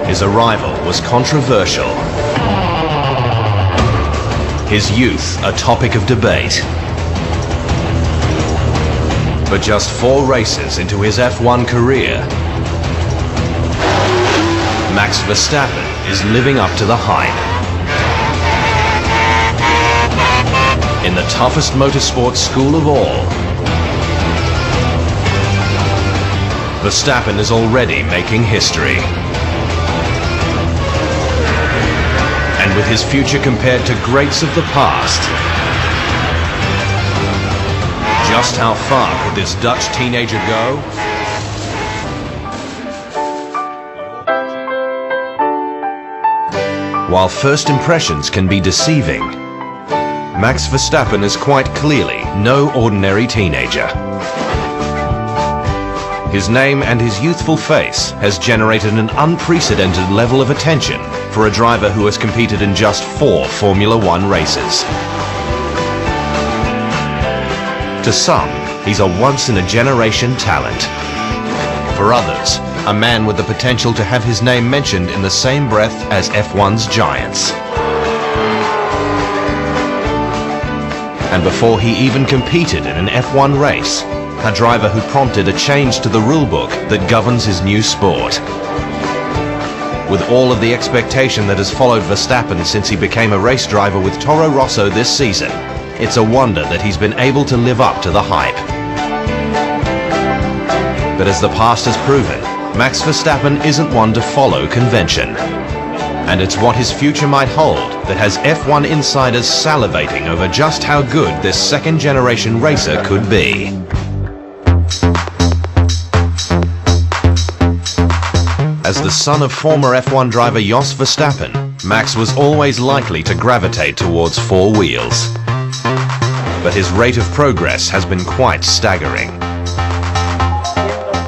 His arrival was controversial. His youth a topic of debate. But just 4 races into his F1 career, Max Verstappen is living up to the hype. In the toughest motorsport school of all, Verstappen is already making history. And with his future compared to greats of the past, just how far could this Dutch teenager go? While first impressions can be deceiving, Max Verstappen is quite clearly no ordinary teenager. His name and his youthful face has generated an unprecedented level of attention for a driver who has competed in just 4 Formula One races. To some, he's a once-in-a-generation talent. For others, a man with the potential to have his name mentioned in the same breath as F1's giants. And before he even competed in an F1 race, a driver who prompted a change to the rulebook that governs his new sport. With all of the expectation that has followed Verstappen since he became a race driver with Toro Rosso this season, it's a wonder that he's been able to live up to the hype. But as the past has proven, Max Verstappen isn't one to follow convention. And it's what his future might hold that has F1 insiders salivating over just how good this second-generation racer could be. As the son of former F1 driver Jos Verstappen, Max was always likely to gravitate towards 4 wheels. But his rate of progress has been quite staggering.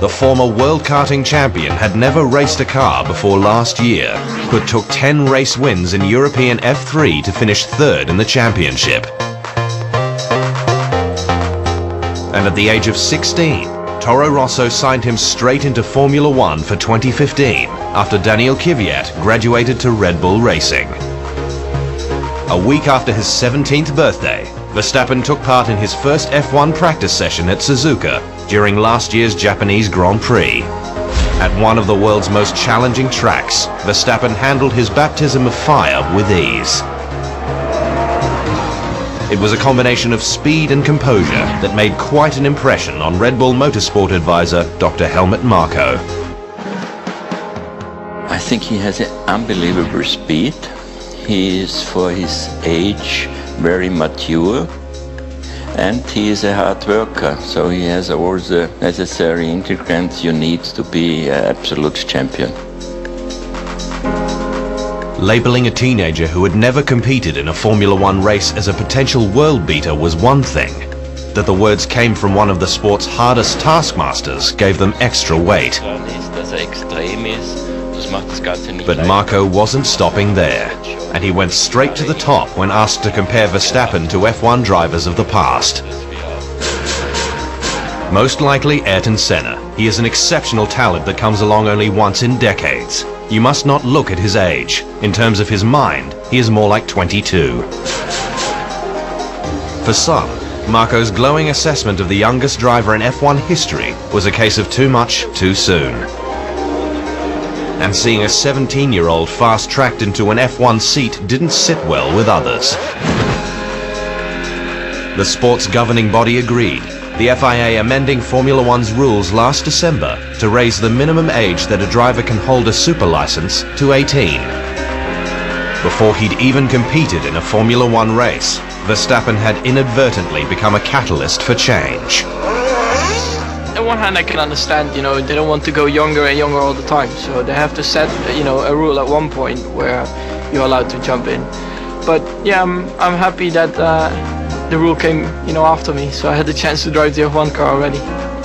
The former world karting champion had never raced a car before last year, but took 10 race wins in European F3 to finish 3rd in the championship. And at the age of 16, Toro Rosso signed him straight into Formula One for 2015 after Daniel Kvyat graduated to Red Bull Racing. A week after his 17th birthday, Verstappen took part in his first F1 practice session at Suzuka during last year's Japanese Grand Prix. At one of the world's most challenging tracks, Verstappen handled his baptism of fire with ease. It was a combination of speed and composure that made quite an impression on Red Bull Motorsport advisor Dr. Helmut Marko. I think he has an unbelievable speed. He is, for his age, very mature, and he is a hard worker, so he has all the necessary ingredients you need to be an absolute champion. Labeling a teenager who had never competed in a Formula One race as a potential world beater was one thing. That the words came from one of the sport's hardest taskmasters gave them extra weight. But Marko wasn't stopping there, and he went straight to the top when asked to compare Verstappen to F1 drivers of the past. Most likely Ayrton Senna. He is an exceptional talent that comes along only once in decades. You must not look at his age. In terms of his mind, he is more like 22. For some, Marko's glowing assessment of the youngest driver in F1 history was a case of too much, too soon. And seeing a 17-year-old fast-tracked into an F1 seat didn't sit well with others. The sport's governing body agreed, the FIA amending Formula One's rules last December to raise the minimum age that a driver can hold a super license to 18. Before he'd even competed in a Formula One race, Verstappen had inadvertently become a catalyst for change. On one hand, I can understand, they don't want to go younger and younger all the time, so they have to set, a rule at one point where you're allowed to jump in. But yeah, I'm happy that the rule came, after me, so I had the chance to drive the F1 car already.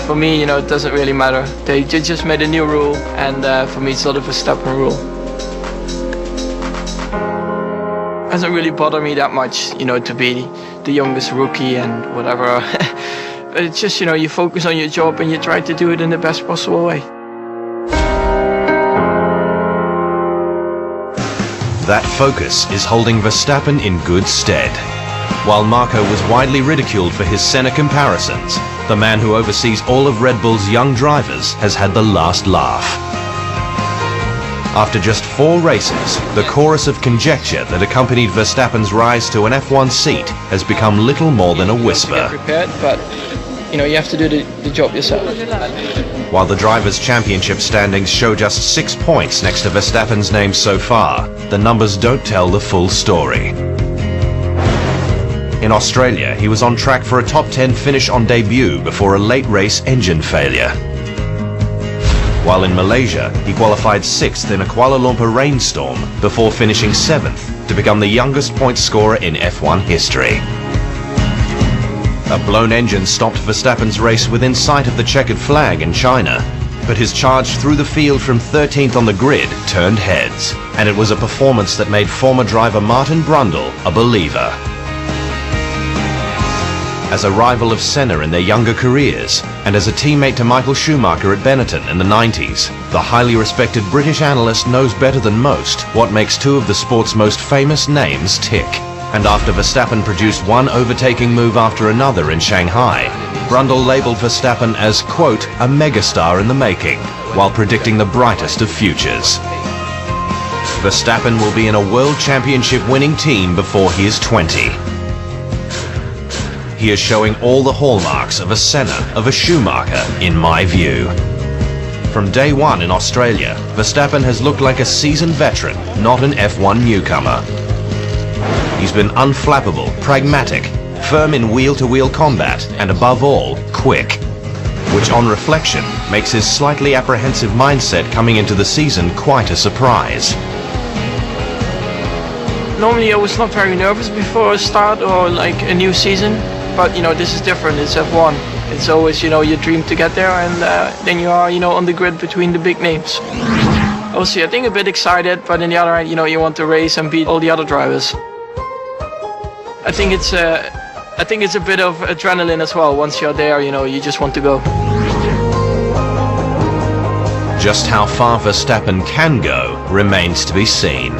For me, it doesn't really matter. They just made a new rule, and for me, it's not a Verstappen rule. It doesn't really bother me that much, to be the youngest rookie and whatever. But it's just, you focus on your job and you try to do it in the best possible way. That focus is holding Verstappen in good stead. While Marco was widely ridiculed for his Senna comparisons, the man who oversees all of Red Bull's young drivers has had the last laugh. After just 4 races, the chorus of conjecture that accompanied Verstappen's rise to an F1 seat has become little more than a whisper. Prepared, but you have to do the job yourself. While the Drivers' Championship standings show just 6 points next to Verstappen's name so far, the numbers don't tell the full story. In Australia, he was on track for a top 10 finish on debut before a late race engine failure. While in Malaysia, he qualified 6th in a Kuala Lumpur rainstorm before finishing 7th to become the youngest point scorer in F1 history. A blown engine stopped Verstappen's race within sight of the checkered flag in China, but his charge through the field from 13th on the grid turned heads, and it was a performance that made former driver Martin Brundle a believer. As a rival of Senna in their younger careers, and as a teammate to Michael Schumacher at Benetton in the 90s, the highly respected British analyst knows better than most what makes 2 of the sport's most famous names tick. And after Verstappen produced one overtaking move after another in Shanghai, Brundle labelled Verstappen as, quote, a megastar in the making, while predicting the brightest of futures. Verstappen will be in a World Championship winning team before he is 20. He is showing all the hallmarks of a Senna, of a Schumacher, in my view. From day one in Australia, Verstappen has looked like a seasoned veteran, not an F1 newcomer. He's been unflappable, pragmatic, firm in wheel-to-wheel combat, and above all, quick. Which on reflection makes his slightly apprehensive mindset coming into the season quite a surprise. Normally I was not very nervous before a start or like a new season, but this is different. It's F1. It's always your dream to get there, and then you are on the grid between the big names. Also, I think a bit excited, but on the other hand, you want to race and beat all the other drivers. I think it's a bit of adrenaline as well. Once you're there, you just want to go. Just how far Verstappen can go remains to be seen.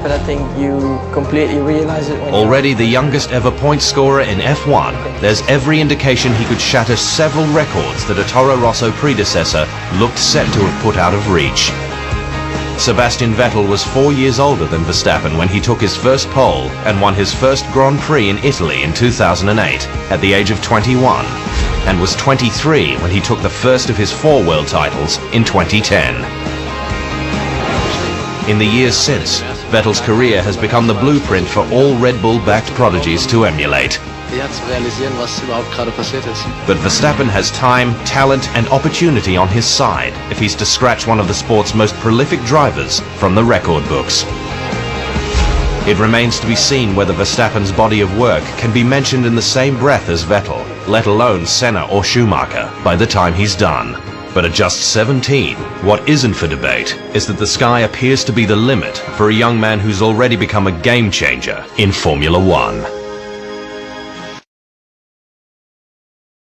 But I think you completely realize it when already the youngest ever point scorer in F1, there's every indication he could shatter several records that a Toro Rosso predecessor looked set to have put out of reach. Sebastian Vettel was 4 years older than Verstappen when he took his first pole and won his first Grand Prix in Italy in 2008 at the age of 21, and was 23 when he took the first of his 4 world titles in 2010. In the years since, Vettel's career has become the blueprint for all Red Bull-backed prodigies to emulate. But Verstappen has time, talent and opportunity on his side if he's to scratch one of the sport's most prolific drivers from the record books. It remains to be seen whether Verstappen's body of work can be mentioned in the same breath as Vettel, let alone Senna or Schumacher, by the time he's done. But at just 17, what isn't for debate is that the sky appears to be the limit for a young man who's already become a game changer in Formula One.